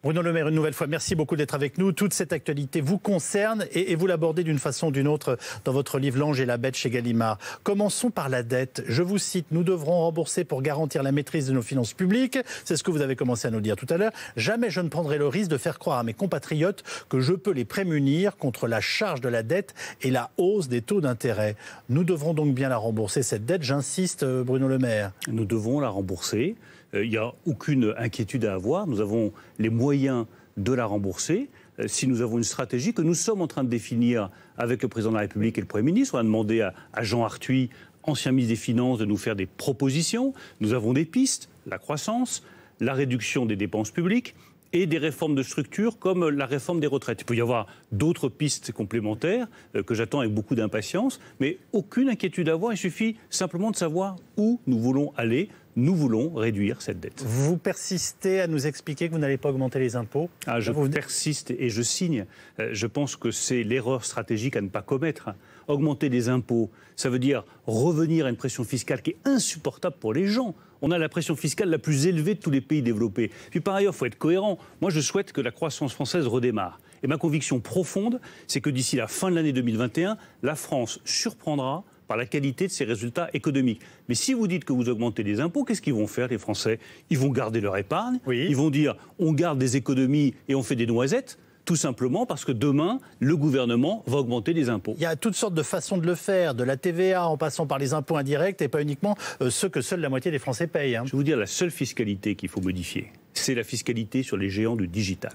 Bruno Le Maire, une nouvelle fois, merci beaucoup d'être avec nous. Toute cette actualité vous concerne et vous l'abordez d'une façon ou d'une autre dans votre livre L'Ange et la Bête chez Gallimard. Commençons par la dette. Je vous cite, nous devrons rembourser pour garantir la maîtrise de nos finances publiques. C'est ce que vous avez commencé à nous dire tout à l'heure. Jamais je ne prendrai le risque de faire croire à mes compatriotes que je peux les prémunir contre la charge de la dette et la hausse des taux d'intérêt. Nous devrons donc bien la rembourser, cette dette, j'insiste, Bruno Le Maire. Nous devons la rembourser. Il n'y a aucune inquiétude à avoir. Nous avons les moyens de la rembourser. Si nous avons une stratégie que nous sommes en train de définir avec le président de la République et le Premier ministre, on a demandé à Jean Arthuis, ancien ministre des Finances, de nous faire des propositions. Nous avons des pistes, la croissance, la réduction des dépenses publiques et des réformes de structure comme la réforme des retraites. Il peut y avoir d'autres pistes complémentaires que j'attends avec beaucoup d'impatience, mais aucune inquiétude à avoir. Il suffit simplement de savoir où nous voulons aller. Nous voulons réduire cette dette. Vous persistez à nous expliquer que vous n'allez pas augmenter les impôts. Je persiste et je signe. Je pense que c'est l'erreur stratégique à ne pas commettre. Augmenter les impôts, ça veut dire revenir à une pression fiscale qui est insupportable pour les gens. On a la pression fiscale la plus élevée de tous les pays développés. Puis par ailleurs, il faut être cohérent. Moi, je souhaite que la croissance française redémarre. Et ma conviction profonde, c'est que d'ici la fin de l'année 2021, la France surprendra par la qualité de ses résultats économiques. Mais si vous dites que vous augmentez les impôts, qu'est-ce qu'ils vont faire, les Français? Ils vont garder leur épargne, oui. Ils vont dire on garde des économies et on fait des noisettes, tout simplement parce que demain, le gouvernement va augmenter les impôts. Il y a toutes sortes de façons de le faire, de la TVA en passant par les impôts indirects et pas uniquement ceux que seule la moitié des Français payent. Je vais vous dire, la seule fiscalité qu'il faut modifier, c'est la fiscalité sur les géants du digital.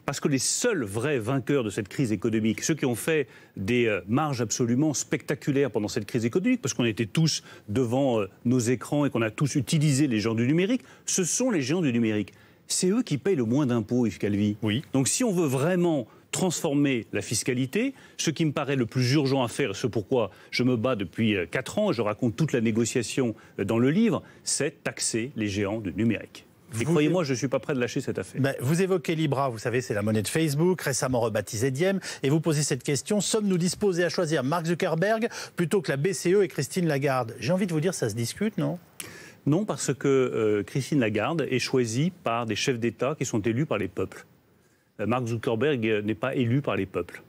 Parce que les seuls vrais vainqueurs de cette crise économique, ceux qui ont fait des marges absolument spectaculaires pendant cette crise économique, parce qu'on était tous devant nos écrans et qu'on a tous utilisé les géants du numérique, ce sont les géants du numérique. C'est eux qui payent le moins d'impôts, Yves Calvi. Oui. Donc si on veut vraiment transformer la fiscalité, ce qui me paraît le plus urgent à faire, ce pourquoi je me bats depuis 4 ans, et je raconte toute la négociation dans le livre, c'est taxer les géants du numérique. Et croyez-moi, je ne suis pas prêt de lâcher cette affaire. Vous évoquez Libra, vous savez, c'est la monnaie de Facebook, récemment rebaptisée Diem, et vous posez cette question, sommes-nous disposés à choisir Mark Zuckerberg plutôt que la BCE et Christine Lagarde? J'ai envie de vous dire, ça se discute, non? Non, parce que Christine Lagarde est choisie par des chefs d'État qui sont élus par les peuples. Mark Zuckerberg n'est pas élu par les peuples.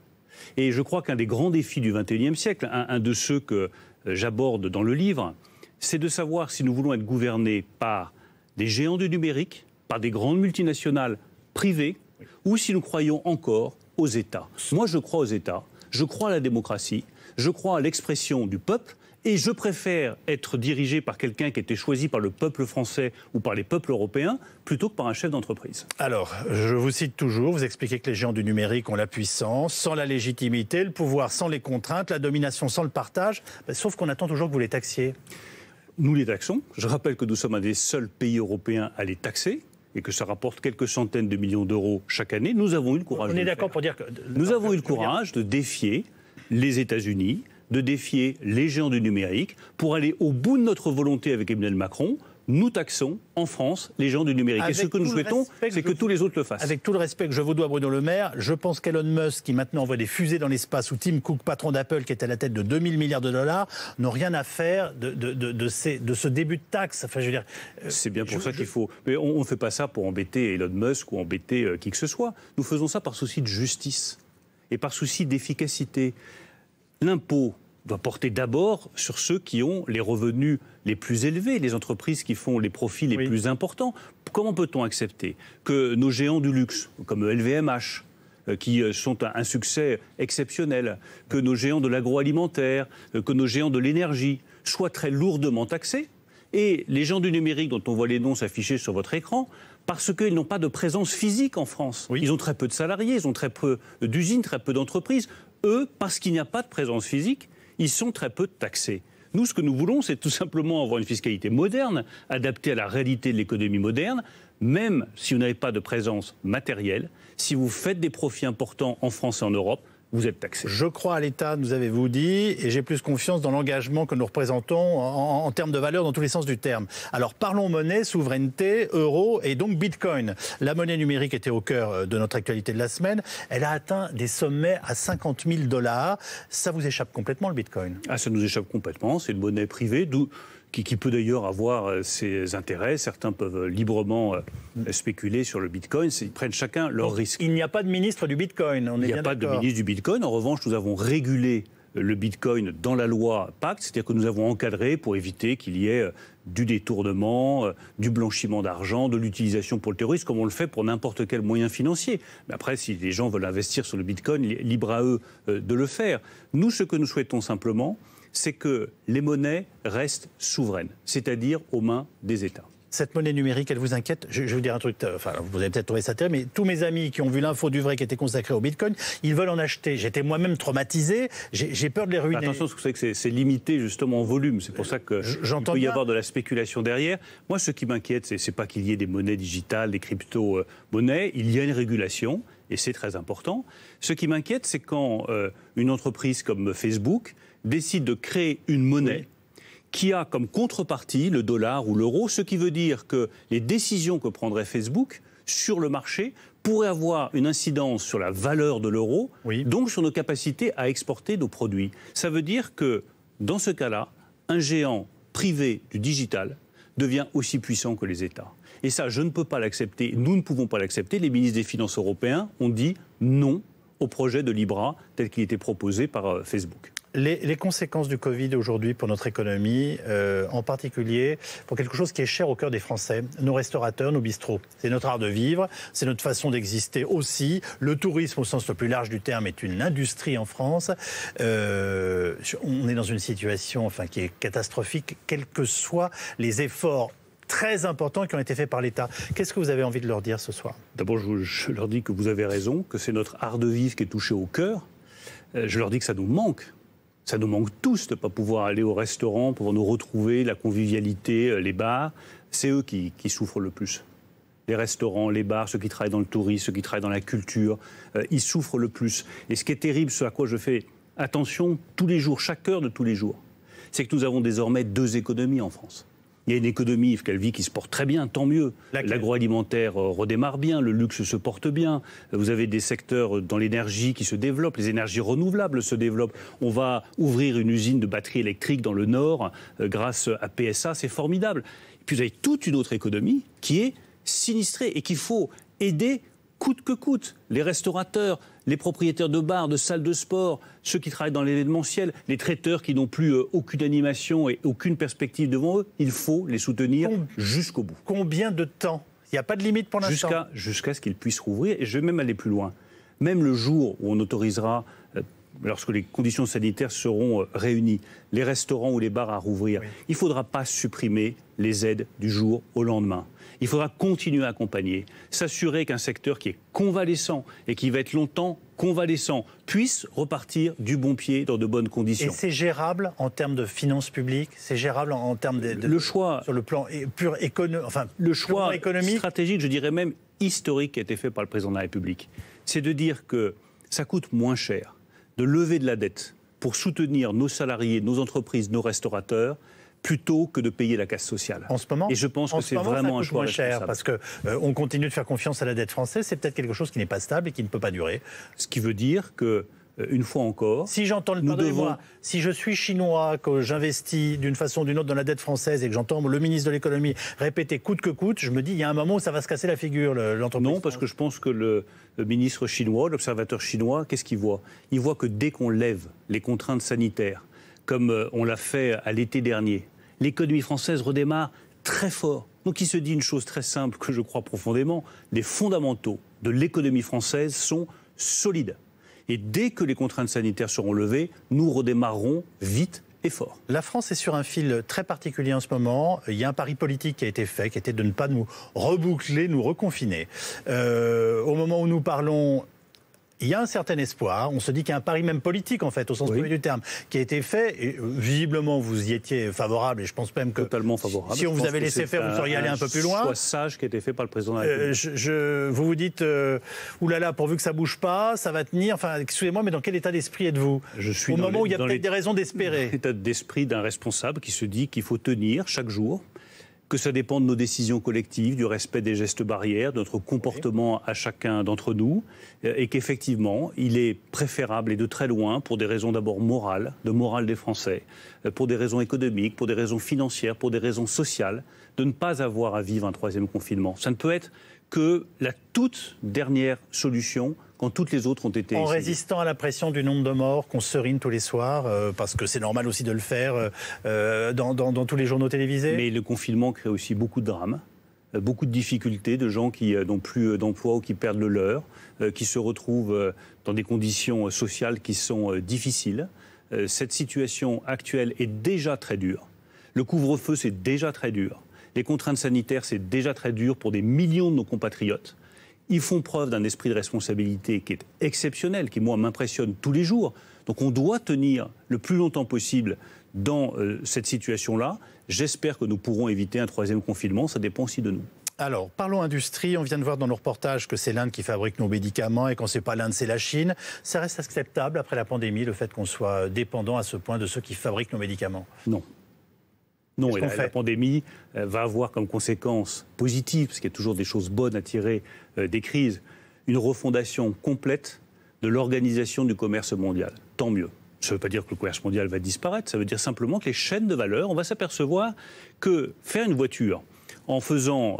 Et je crois qu'un des grands défis du XXIe siècle, un de ceux que j'aborde dans le livre, c'est de savoir si nous voulons être gouvernés par des géants du numérique, par des grandes multinationales privées, ou si nous croyons encore aux États. Moi, je crois aux États, je crois à la démocratie, je crois à l'expression du peuple, et je préfère être dirigé par quelqu'un qui a été choisi par le peuple français ou par les peuples européens, plutôt que par un chef d'entreprise. Alors, je vous cite toujours, vous expliquez que les géants du numérique ont la puissance, sans la légitimité, le pouvoir sans les contraintes, la domination sans le partage, sauf qu'on attend toujours que vous les taxiez. Nous les taxons. Je rappelle que nous sommes un des seuls pays européens à les taxer et que ça rapporte quelques centaines de millions d'euros chaque année. Nous avons eu le courage. On est d'accord pour dire que... Nous avons eu le courage de défier les États-Unis, de défier les géants du numérique pour aller au bout de notre volonté avec Emmanuel Macron. Nous taxons en France les géants du numérique. Et ce que nous souhaitons, c'est que tous les autres le fassent. Avec tout le respect que je vous dois, Bruno Le Maire, je pense qu'Elon Musk, qui maintenant envoie des fusées dans l'espace, ou Tim Cook, patron d'Apple, qui est à la tête de 2000 milliards de dollars, n'ont rien à faire de ce début de taxe. Enfin, je veux dire, c'est bien pour ça qu'il faut... Mais on ne fait pas ça pour embêter Elon Musk ou embêter qui que ce soit. Nous faisons ça par souci de justice et par souci d'efficacité. L'impôt doit porter d'abord sur ceux qui ont les revenus les plus élevés, les entreprises qui font les profits les plus importants. Comment peut-on accepter que nos géants du luxe, comme LVMH, qui sont un succès exceptionnel, que nos géants de l'agroalimentaire, que nos géants de l'énergie soient très lourdement taxés, et les géants du numérique dont on voit les noms s'afficher sur votre écran, parce qu'ils n'ont pas de présence physique en France. Oui. Ils ont très peu de salariés, ils ont très peu d'usines, très peu d'entreprises. Eux, parce qu'il n'y a pas de présence physique, ils sont très peu taxés. Nous, ce que nous voulons, c'est tout simplement avoir une fiscalité moderne, adaptée à la réalité de l'économie moderne, même si vous n'avez pas de présence matérielle. Si vous faites des profits importants en France et en Europe, vous êtes taxé. Je crois à l'État, nous avez-vous dit, et j'ai plus confiance dans l'engagement que nous représentons en termes de valeur dans tous les sens du terme. Alors parlons monnaie, souveraineté, euro et donc bitcoin. La monnaie numérique était au cœur de notre actualité de la semaine. Elle a atteint des sommets à 50 000 $. Ça vous échappe complètement, le bitcoin? Ça nous échappe complètement. C'est une monnaie privée, qui peut d'ailleurs avoir ses intérêts. Certains peuvent librement spéculer sur le Bitcoin. Ils prennent chacun leurs risques. Il n'y a pas de ministre du Bitcoin, Il n'y a pas de ministre du Bitcoin. En revanche, nous avons régulé le Bitcoin dans la loi Pacte, c'est-à-dire que nous avons encadré pour éviter qu'il y ait du détournement, du blanchiment d'argent, de l'utilisation pour le terrorisme, comme on le fait pour n'importe quel moyen financier. Mais après, si les gens veulent investir sur le Bitcoin, libre à eux de le faire. Nous, ce que nous souhaitons simplement, c'est que les monnaies restent souveraines, c'est-à-dire aux mains des États. Cette monnaie numérique, elle vous inquiète? Je vais vous dire un truc, enfin, vous avez peut-être trouvé ça terrible, mais tous mes amis qui ont vu l'info du vrai qui était consacrée au Bitcoin, ils veulent en acheter. J'étais moi-même traumatisé, j'ai peur de les ruiner. Attention, parce que vous savez que c'est limité justement en volume, c'est pour ça qu'il peut y avoir de la spéculation derrière. Moi, ce qui m'inquiète, c'est pas qu'il y ait des monnaies digitales, des crypto-monnaies, il y a une régulation, et c'est très important. Ce qui m'inquiète, c'est quand une entreprise comme Facebook décide de créer une monnaie qui a comme contrepartie le dollar ou l'euro, ce qui veut dire que les décisions que prendrait Facebook sur le marché pourraient avoir une incidence sur la valeur de l'euro, donc sur nos capacités à exporter nos produits. Ça veut dire que, dans ce cas-là, un géant privé du digital devient aussi puissant que les États. Et ça, je ne peux pas l'accepter, nous ne pouvons pas l'accepter. Les ministres des Finances européens ont dit non au projet de Libra tel qu'il était proposé par Facebook. Les conséquences du Covid aujourd'hui pour notre économie, en particulier pour quelque chose qui est cher au cœur des Français, nos restaurateurs, nos bistrots. C'est notre art de vivre, c'est notre façon d'exister aussi. Le tourisme au sens le plus large du terme est une industrie en France. On est dans une situation qui est catastrophique, quels que soient les efforts très importants qui ont été faits par l'État. Qu'est-ce que vous avez envie de leur dire ce soir? D'abord, je leur dis que vous avez raison, que c'est notre art de vivre qui est touché au cœur. Je leur dis que ça nous manque. Ça nous manque tous de ne pas pouvoir aller au restaurant, pouvoir nous retrouver, la convivialité, les bars. C'est eux qui souffrent le plus. Les restaurants, les bars, ceux qui travaillent dans le tourisme, ceux qui travaillent dans la culture, ils souffrent le plus. Et ce qui est terrible, ce à quoi je fais attention tous les jours, chaque heure de tous les jours, c'est que nous avons désormais 2 économies en France. Il y a une économie, Yves Calvi, qui se porte très bien, tant mieux. L'agroalimentaire redémarre bien, le luxe se porte bien. Vous avez des secteurs dans l'énergie qui se développent, les énergies renouvelables se développent. On va ouvrir une usine de batteries électriques dans le Nord grâce à PSA, c'est formidable. Et puis vous avez toute une autre économie qui est sinistrée et qu'il faut aider coûte que coûte. Les restaurateurs, les propriétaires de bars, de salles de sport, ceux qui travaillent dans l'événementiel, les traiteurs qui n'ont plus aucune animation et aucune perspective devant eux, il faut les soutenir jusqu'au bout. Combien de temps? Il n'y a pas de limite pour l'instant. Jusqu'à ce qu'ils puissent rouvrir. Et je vais même aller plus loin. Même le jour où on autorisera, lorsque les conditions sanitaires seront réunies, les restaurants ou les bars à rouvrir, il ne faudra pas supprimer les aides du jour au lendemain. Il faudra continuer à accompagner, s'assurer qu'un secteur qui est convalescent et qui va être longtemps convalescent puisse repartir du bon pied dans de bonnes conditions. Et c'est gérable en termes de finances publiques? C'est gérable en termes de le choix, sur le plan pur le choix économique, stratégique, je dirais même historique, qui a été fait par le président de la République, c'est de dire que ça coûte moins cher de lever de la dette pour soutenir nos salariés, nos entreprises, nos restaurateurs, plutôt que de payer la casse sociale. En ce moment, et je pense que c'est vraiment un choix cher parce que on continue de faire confiance à la dette française. C'est peut-être quelque chose qui n'est pas stable et qui ne peut pas durer. Ce qui veut dire que une fois encore, si j'entends si je suis chinois, que j'investis d'une façon ou d'une autre dans la dette française et que j'entends le ministre de l'économie répéter coûte que coûte, je me dis il y a un moment où ça va se casser la figure l'entreprise. Non, parce que je pense que le ministre chinois, l'observateur chinois, qu'est-ce qu'il voit? Il voit que dès qu'on lève les contraintes sanitaires, comme on l'a fait à l'été dernier, l'économie française redémarre très fort. Donc il se dit une chose très simple que je crois profondément, les fondamentaux de l'économie française sont solides. Et dès que les contraintes sanitaires seront levées, nous redémarrerons vite et fort. La France est sur un fil très particulier en ce moment. Il y a un pari politique qui a été fait, qui était de ne pas nous reboucler, nous reconfiner. Au moment où nous parlons, il y a un certain espoir. On se dit qu'il y a un pari même politique, en fait, au sens premier du terme, qui a été fait. Et visiblement, vous y étiez favorable. Et je pense même que totalement favorable. Si on vous avait laissé faire, vous seriez allé un peu plus loin. C'est un choix sage qui a été fait par le président de la République. Vous vous dites, oulala, pourvu que ça bouge pas, ça va tenir. Enfin, excusez-moi, mais dans quel état d'esprit êtes-vous? Je suis au moment où il y a peut-être des raisons d'espérer. L'état d'esprit d'un responsable qui se dit qu'il faut tenir chaque jour. que ça dépend de nos décisions collectives, du respect des gestes barrières, de notre comportement à chacun d'entre nous, et qu'effectivement, il est préférable et de très loin, pour des raisons d'abord morales, de morale des Français, pour des raisons économiques, pour des raisons financières, pour des raisons sociales, de ne pas avoir à vivre un troisième confinement. Ça ne peut être que la toute dernière solution quand toutes les autres ont été En essayées. résistant à la pression du nombre de morts qu'on serine tous les soirs, parce que c'est normal aussi de le faire dans tous les journaux télévisés. Mais le confinement crée aussi beaucoup de drames, beaucoup de difficultés, de gens qui n'ont plus d'emploi ou qui perdent le leur, qui se retrouvent dans des conditions sociales qui sont difficiles. Cette situation actuelle est déjà très dure. Le couvre-feu, c'est déjà très dur. Les contraintes sanitaires, c'est déjà très dur pour des millions de nos compatriotes. Ils font preuve d'un esprit de responsabilité qui est exceptionnel, qui, moi, m'impressionne tous les jours. Donc on doit tenir le plus longtemps possible dans cette situation-là. J'espère que nous pourrons éviter un troisième confinement. Ça dépend aussi de nous. Alors, parlons industrie. On vient de voir dans nos reportages que c'est l'Inde qui fabrique nos médicaments et quand c'est pas l'Inde, c'est la Chine. Ça reste acceptable après la pandémie, le fait qu'on soit dépendant à ce point de ceux qui fabriquent nos médicaments? Non. Non, et la pandémie va avoir comme conséquence positive, parce qu'il y a toujours des choses bonnes à tirer des crises, une refondation complète de l'organisation du commerce mondial. Tant mieux. Ça ne veut pas dire que le commerce mondial va disparaître, ça veut dire simplement que les chaînes de valeur, on va s'apercevoir que faire une voiture en faisant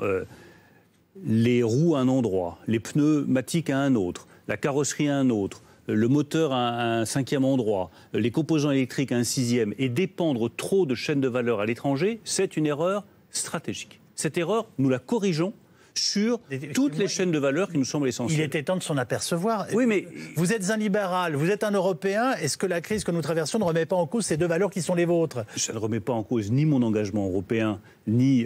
les roues à un endroit, les pneumatiques à un autre, la carrosserie à un autre, le moteur à un cinquième endroit, les composants électriques à un sixième, et dépendre trop de chaînes de valeur à l'étranger, c'est une erreur stratégique. Cette erreur, nous la corrigeons sur toutes les chaînes de valeur qui nous semblent essentielles. Il était temps de s'en apercevoir. Oui, mais vous êtes un libéral, vous êtes un Européen. Est-ce que la crise que nous traversons ne remet pas en cause ces deux valeurs qui sont les vôtres? Ça ne remet pas en cause ni mon engagement européen, ni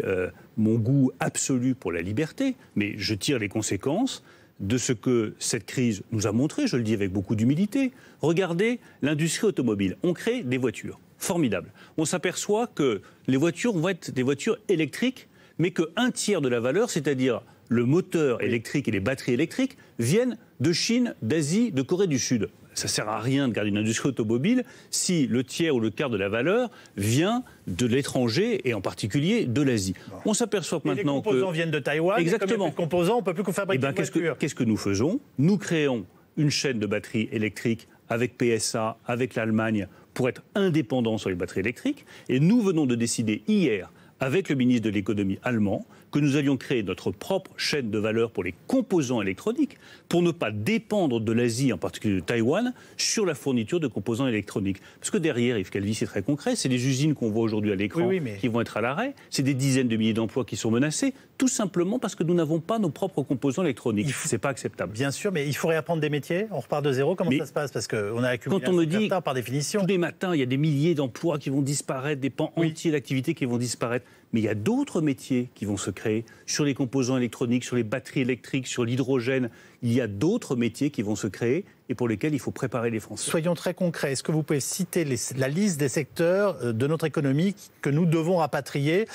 mon goût absolu pour la liberté, mais je tire les conséquences de ce que cette crise nous a montré, je le dis avec beaucoup d'humilité. Regardez l'industrie automobile. On crée des voitures. Formidable. On s'aperçoit que les voitures vont être des voitures électriques, mais qu'un tiers de la valeur, c'est-à-dire le moteur électrique et les batteries électriques, viennent de Chine, d'Asie, de Corée du Sud. Ça ne sert à rien de garder une industrie automobile si le tiers ou le quart de la valeur vient de l'étranger et en particulier de l'Asie. On s'aperçoit que maintenant que... Les composants viennent de Taïwan. Exactement. Et comme il y a plus de composants, on ne peut plus fabriquer une voiture. Qu'est-ce que nous faisons? Nous créons une chaîne de batteries électriques avec PSA, avec l'Allemagne, pour être indépendants sur les batteries électriques. Et nous venons de décider hier, avec le ministre de l'économie allemand, que nous allions créer notre propre chaîne de valeur pour les composants électroniques, pour ne pas dépendre de l'Asie, en particulier de Taïwan, sur la fourniture de composants électroniques. Parce que derrière, Yves Calvi, c'est très concret, c'est les usines qu'on voit aujourd'hui à l'écran qui vont être à l'arrêt, c'est des dizaines de milliers d'emplois qui sont menacés, tout simplement parce que nous n'avons pas nos propres composants électroniques. C'est pas acceptable. Bien sûr, mais il faut réapprendre des métiers, on repart de zéro, comment ça se passe? Parce qu'on a accumulé un retard par définition. Tous les matins, il y a des milliers d'emplois qui vont disparaître, des pans entiers d'activités qui vont disparaître. Mais il y a d'autres métiers qui vont se créer sur les composants électroniques, sur les batteries électriques, sur l'hydrogène. Il y a d'autres métiers qui vont se créer et pour lesquels il faut préparer les Français. Soyons très concrets. Est-ce que vous pouvez citer la liste des secteurs de notre économie que nous devons rapatrier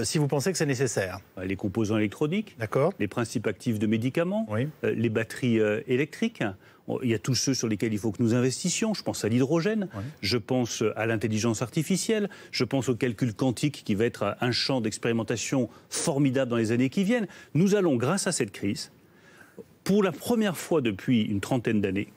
si vous pensez que c'est nécessaire? Les composants électroniques, les principes actifs de médicaments, les batteries électriques. Il y a tous ceux sur lesquels il faut que nous investissions. Je pense à l'hydrogène, je pense à l'intelligence artificielle, je pense au calcul quantique qui va être un champ d'expérimentation formidable dans les années qui viennent. Nous allons, grâce à cette crise, pour la première fois depuis une trentaine d'années,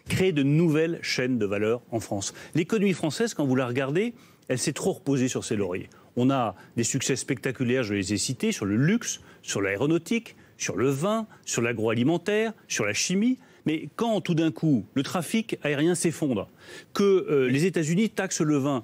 créer de nouvelles chaînes de valeur en France. L'économie française, quand vous la regardez, elle s'est trop reposée sur ses lauriers. On a des succès spectaculaires, je les ai cités, sur le luxe, sur l'aéronautique, sur le vin, sur l'agroalimentaire, sur la chimie. Mais quand, tout d'un coup, le trafic aérien s'effondre, que les États-Unis taxent le vin,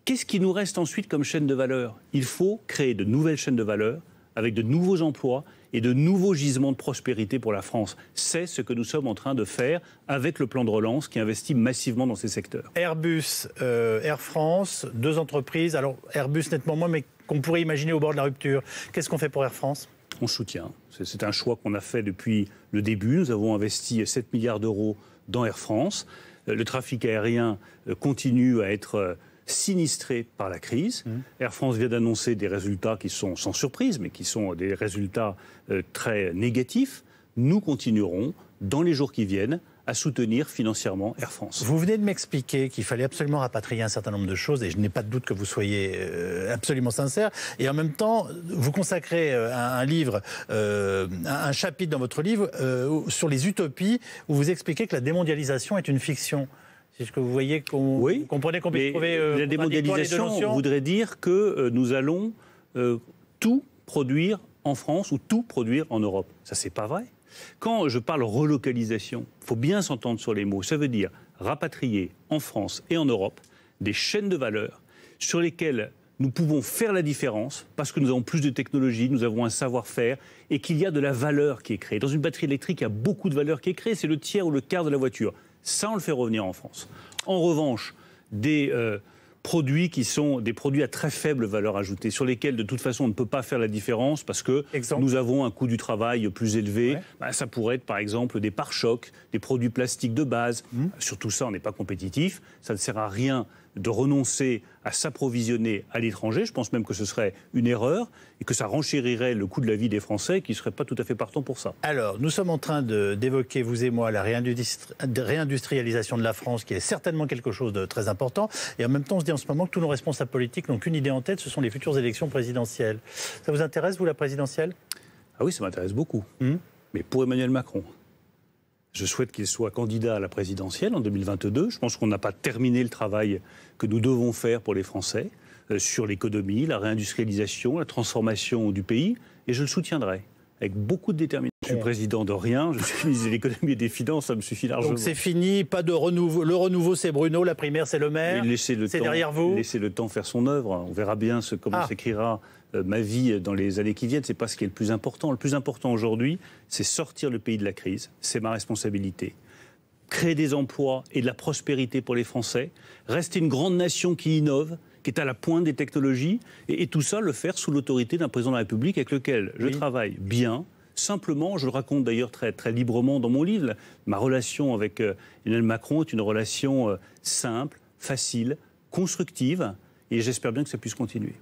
qu'est-ce qui nous reste ensuite comme chaîne de valeur? Il faut créer de nouvelles chaînes de valeur avec de nouveaux emplois et de nouveaux gisements de prospérité pour la France. C'est ce que nous sommes en train de faire avec le plan de relance qui investit massivement dans ces secteurs. Airbus, Air France, deux entreprises. Alors Airbus nettement moins, mais qu'on pourrait imaginer au bord de la rupture. Qu'est-ce qu'on fait pour Air France? On soutient. C'est un choix qu'on a fait depuis le début. Nous avons investi 7 milliards d'euros dans Air France. Le trafic aérien continue à être sinistré par la crise. Air France vient d'annoncer des résultats qui sont sans surprise, mais qui sont des résultats très négatifs. Nous continuerons, dans les jours qui viennent, à soutenir financièrement Air France. Vous venez de m'expliquer qu'il fallait absolument rapatrier un certain nombre de choses, et je n'ai pas de doute que vous soyez absolument sincère. Et en même temps, vous consacrez un livre, un chapitre dans votre livre sur les utopies, où vous expliquez que la démondialisation est une fiction. C'est ce que vous voyez, comprenez qu'on peut trouver la démondialisation voudrait dire que nous allons tout produire en France ou tout produire en Europe. Ça, c'est pas vrai. Quand je parle relocalisation, il faut bien s'entendre sur les mots. Ça veut dire rapatrier en France et en Europe des chaînes de valeur sur lesquelles nous pouvons faire la différence parce que nous avons plus de technologie, nous avons un savoir-faire et qu'il y a de la valeur qui est créée. Dans une batterie électrique, il y a beaucoup de valeur qui est créée. C'est le tiers ou le quart de la voiture. Ça, on le fait revenir en France. En revanche, des produits qui sont des produits à très faible valeur ajoutée, sur lesquels de toute façon on ne peut pas faire la différence parce que nous avons un coût du travail plus élevé. Ouais. Ça pourrait être par exemple des pare-chocs, des produits plastiques de base. Surtout ça, on n'est pas compétitif. Ça ne sert à rien de renoncer à s'approvisionner à l'étranger. Je pense même que ce serait une erreur et que ça renchérirait le coût de la vie des Français qui ne seraient pas tout à fait partants pour ça. Alors, nous sommes en train d'évoquer, vous et moi, la réindustrialisation de la France, qui est certainement quelque chose de très important. Et en même temps, on se dit en ce moment que tous nos responsables politiques n'ont qu'une idée en tête, ce sont les futures élections présidentielles. Ça vous intéresse, vous, la présidentielle ? Ah oui, ça m'intéresse beaucoup. Mais pour Emmanuel Macron. Je souhaite qu'il soit candidat à la présidentielle en 2022. Je pense qu'on n'a pas terminé le travail que nous devons faire pour les Français sur l'économie, la réindustrialisation, la transformation du pays. Et je le soutiendrai avec beaucoup de détermination. Je suis président de rien, je suis ministre de l'économie et des finances, ça me suffit largement. Donc c'est fini, pas de renouveau. Le renouveau, c'est Bruno, la primaire, c'est le maire. C'est derrière vous. Laissez le temps faire son œuvre. On verra bien comment s'écrira ma vie dans les années qui viennent. C'est pas ce qui est le plus important. Le plus important aujourd'hui, c'est sortir le pays de la crise. C'est ma responsabilité. Créer des emplois et de la prospérité pour les Français. Rester une grande nation qui innove, qui est à la pointe des technologies. Et tout ça, le faire sous l'autorité d'un président de la République avec lequel je travaille bien. Simplement, je le raconte d'ailleurs très, très librement dans mon livre, ma relation avec Emmanuel Macron est une relation simple, facile, constructive, et j'espère bien que ça puisse continuer.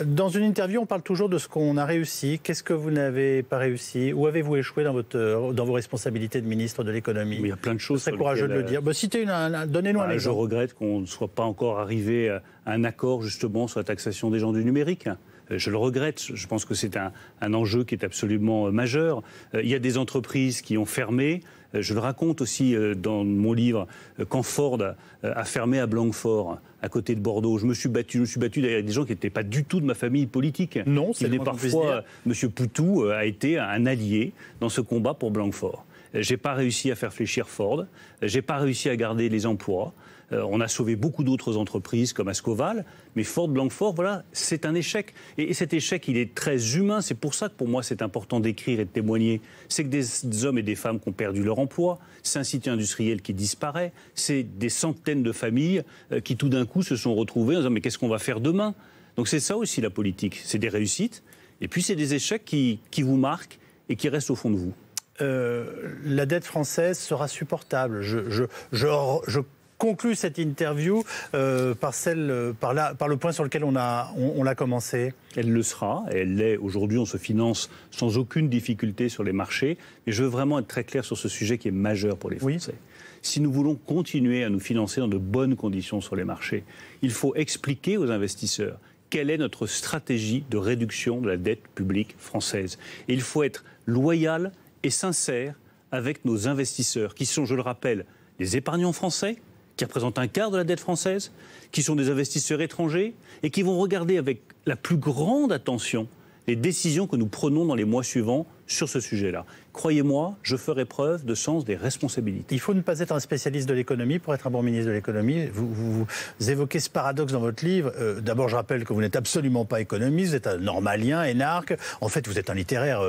Dans une interview, on parle toujours de ce qu'on a réussi. Qu'est-ce que vous n'avez pas réussi ? Où avez-vous échoué dans vos responsabilités de ministre de l'économie ? Il y a plein de choses. C'est courageux de le dire. Donnez-nous un exemple. Je regrette qu'on ne soit pas encore arrivé à un accord justement sur la taxation des gens du numérique. Je le regrette, je pense que c'est un enjeu qui est absolument majeur. Il y a des entreprises qui ont fermé. Je le raconte aussi dans mon livre, quand Ford a fermé à Blanquefort, à côté de Bordeaux. Je me suis battu derrière des gens qui n'étaient pas du tout de ma famille politique. Non, c'est le moins qu'on puisse dire. M. Poutou a été un allié dans ce combat pour Blanquefort. J'ai pas réussi à faire fléchir Ford. J'ai pas réussi à garder les emplois. On a sauvé beaucoup d'autres entreprises comme Ascoval, mais Ford Blanquefort, voilà, c'est un échec. Et cet échec, il est très humain. C'est pour ça que pour moi, c'est important d'écrire et de témoigner. C'est que des hommes et des femmes qui ont perdu leur emploi, c'est un site industriel qui disparaît, c'est des centaines de familles qui tout d'un coup se sont retrouvées en disant mais qu'est-ce qu'on va faire demain ? Donc c'est ça aussi la politique, c'est des réussites, et puis c'est des échecs qui vous marquent et qui restent au fond de vous. La dette française sera supportable. Je conclue cette interview par le point sur lequel on l'a commencé. Elle le sera, elle l'est. Aujourd'hui, on se finance sans aucune difficulté sur les marchés. Mais je veux vraiment être très clair sur ce sujet qui est majeur pour les Français. Oui. Si nous voulons continuer à nous financer dans de bonnes conditions sur les marchés, il faut expliquer aux investisseurs quelle est notre stratégie de réduction de la dette publique française. Et il faut être loyal et sincère avec nos investisseurs, qui sont, je le rappelle, les épargnants français, qui représentent un quart de la dette française, qui sont des investisseurs étrangers et qui vont regarder avec la plus grande attention les décisions que nous prenons dans les mois suivants sur ce sujet-là. Croyez-moi, je ferai preuve de sens des responsabilités. Il faut ne pas être un spécialiste de l'économie pour être un bon ministre de l'économie. Vous évoquez ce paradoxe dans votre livre. D'abord, je rappelle que vous n'êtes absolument pas économiste, vous êtes un normalien, énarque. En fait, vous êtes un littéraire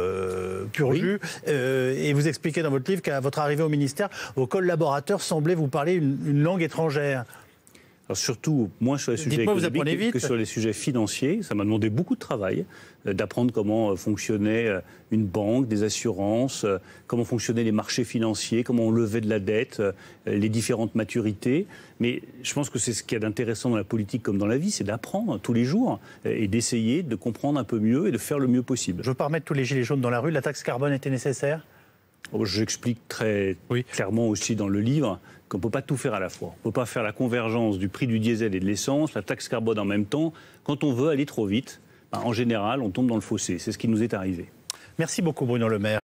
pur jus. Et vous expliquez dans votre livre qu'à votre arrivée au ministère, vos collaborateurs semblaient vous parler une langue étrangère. Alors surtout, moins sur les sujets économiques que sur les sujets financiers. Ça m'a demandé beaucoup de travail, d'apprendre comment fonctionnait une banque, des assurances, comment fonctionnaient les marchés financiers, comment on levait de la dette, les différentes maturités. Mais je pense que c'est ce qu'il y a d'intéressant dans la politique comme dans la vie, c'est d'apprendre tous les jours et d'essayer de comprendre un peu mieux et de faire le mieux possible. Je ne veux pas remettre tous les gilets jaunes dans la rue. La taxe carbone était nécessaire ? J'explique très clairement aussi dans le livre qu'on ne peut pas tout faire à la fois. On ne peut pas faire la convergence du prix du diesel et de l'essence, la taxe carbone en même temps. Quand on veut aller trop vite, en général, on tombe dans le fossé. C'est ce qui nous est arrivé. Merci beaucoup Bruno Le Maire.